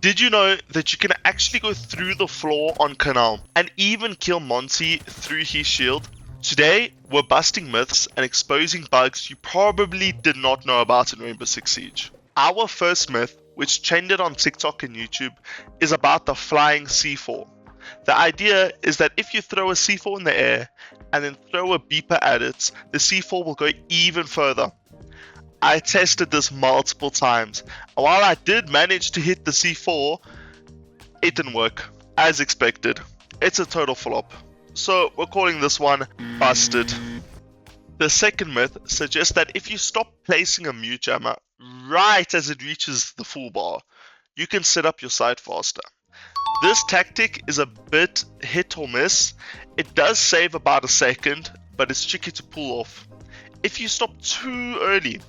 Did you know that you can actually go through the floor on Canal and even kill Monty through his shield? Today, we're busting myths and exposing bugs you probably did not know about in Rainbow Six Siege. Our first myth, which trended on TikTok and YouTube, is about the flying C4. The idea is that if you throw a C4 in the air and then throw a beeper at it, the C4 will go even further. I tested this multiple times, and while I did manage to hit the C4, it didn't work, as expected. It's a total flop. So we're calling this one busted. The second myth suggests that if you stop placing a mute jammer right as it reaches the full bar, you can set up your site faster. This tactic is a bit hit or miss. It does save about a second, but it's tricky to pull off. If you stop too early,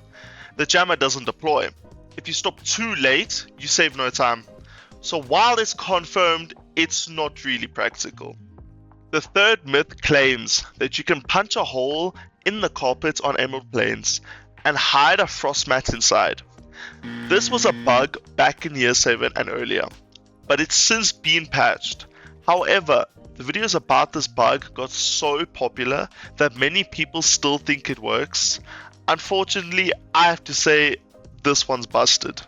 the jammer doesn't deploy. If you stop too late, you save no time. So while it's confirmed, it's not really practical. The third myth claims that you can punch a hole in the carpet on Emerald Plains and hide a frost mat inside. This was a bug back in year 7 and earlier, but it's since been patched. However, the videos about this bug got so popular that many people still think it works. Unfortunately, I have to say this one's busted.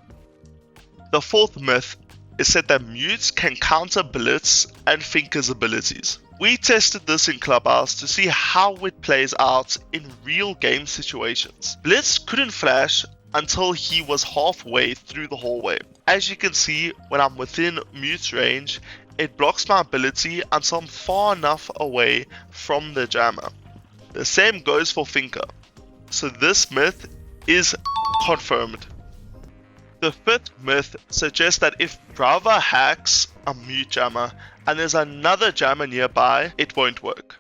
The fourth myth is said that mutes can counter Blitz and Finka's abilities. We tested this in Clubhouse to see how it plays out in real game situations. Blitz couldn't flash until he was halfway through the hallway. As you can see, when I'm within mute range, it blocks my ability until I'm far enough away from the jammer. The same goes for Finka. So this myth is confirmed. The fifth myth suggests that if Brava hacks a mute jammer and there's another jammer nearby, it won't work.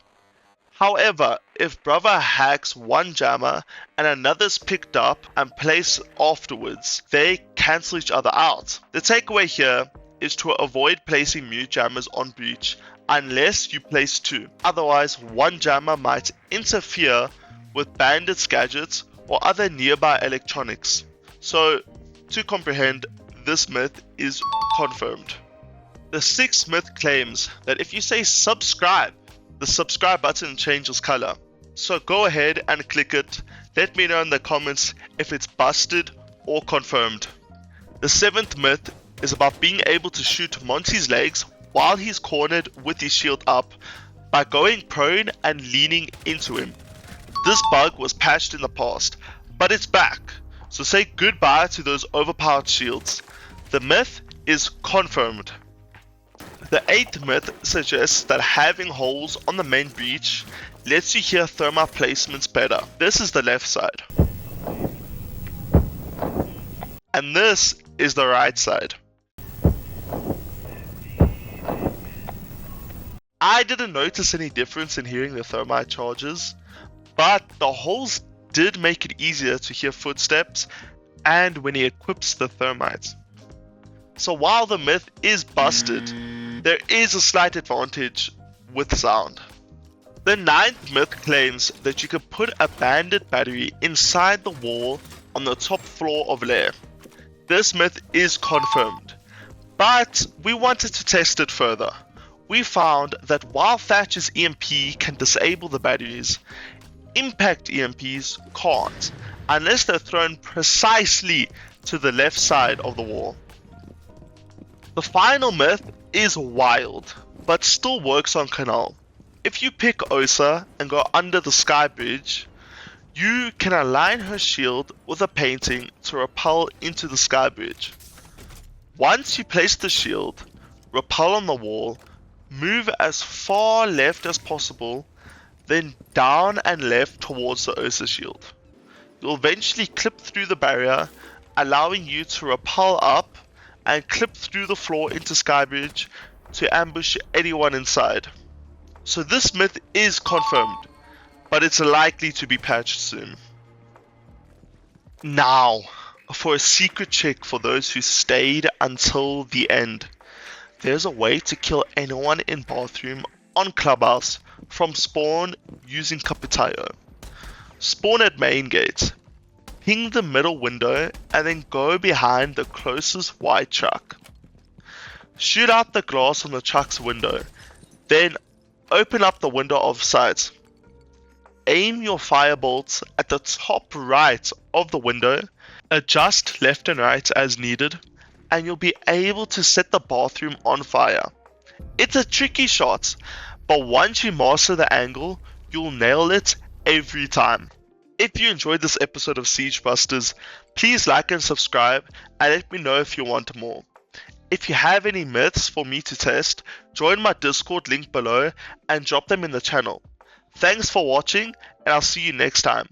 However, if Brava hacks one jammer and another's picked up and placed afterwards, they cancel each other out. The takeaway here is to avoid placing mute jammers on breach unless you place two. Otherwise, one jammer might interfere with Bandit's gadgets or other nearby electronics. So, to comprehend, this myth is confirmed. The sixth myth claims that if you say subscribe, the subscribe button changes color. So go ahead and click it. Let me know in the comments if it's busted or confirmed. The seventh myth is about being able to shoot Monty's legs while he's cornered with his shield up by going prone and leaning into him. This bug was patched in the past, but it's back, so say goodbye to those overpowered shields. The myth is confirmed. The eighth myth suggests that having holes on the main breach lets you hear thermite placements better. This is the left side. And this is the right side. I didn't notice any difference in hearing the thermite charges, but the holes did make it easier to hear footsteps and when he equips the thermite. So while the myth is busted, there is a slight advantage with sound. The ninth myth claims that you can put a bandit battery inside the wall on the top floor of Lair. This myth is confirmed, but we wanted to test it further. We found that while Thatcher's EMP can disable the batteries, impact EMPs can't, unless they're thrown precisely to the left side of the wall. The final myth is wild, but still works on Canal. If you pick Osa and go under the sky bridge, you can align her shield with a painting to rappel into the sky bridge. Once you place the shield, rappel on the wall, move as far left as possible, then down and left towards the Osa shield. You'll eventually clip through the barrier, allowing you to rappel up and clip through the floor into Skybridge to ambush anyone inside. So this myth is confirmed, but it's likely to be patched soon. Now, for a secret trick for those who stayed until the end. There's a way to kill anyone in bathroom on Clubhouse from spawn using Capitao. Spawn at main gate, ping the middle window and then go behind the closest white truck. Shoot out the glass on the truck's window. Then open up the window of sight. Aim your firebolts at the top right of the window. Adjust left and right as needed, and you'll be able to set the bathroom on fire. It's a tricky shot, but once you master the angle, you'll nail it every time. If you enjoyed this episode of Siege Busters, please like and subscribe, and let me know if you want more. If you have any myths for me to test, join my Discord link below and drop them in the channel. Thanks for watching, and I'll see you next time.